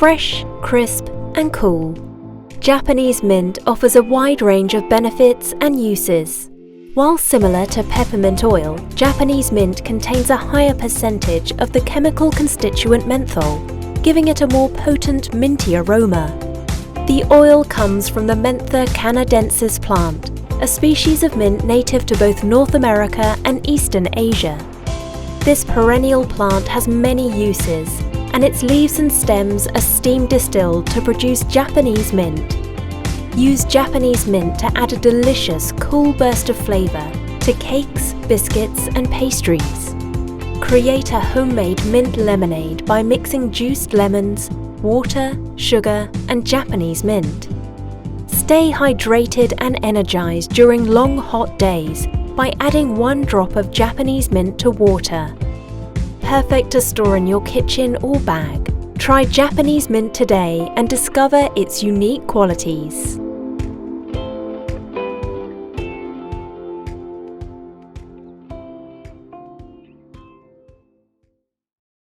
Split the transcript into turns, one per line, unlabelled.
Fresh, crisp, and cool, Japanese mint offers a wide range of benefits and uses. While similar to peppermint oil, Japanese mint contains a higher percentage of the chemical constituent menthol, giving it a more potent minty aroma. The oil comes from the Mentha canadensis plant, a species of mint native to both North America and Eastern Asia. This perennial plant has many uses, and its leaves and stems are steam distilled to produce Japanese mint. Use Japanese mint to add a delicious, cool burst of flavour to cakes, biscuits, and pastries. Create a homemade mint lemonade by mixing juiced lemons, water, sugar, and Japanese mint. Stay hydrated and energized during long hot days by adding 1 drop of Japanese mint to water. Perfect to store in your kitchen or bag. Try Japanese mint today and discover its unique qualities.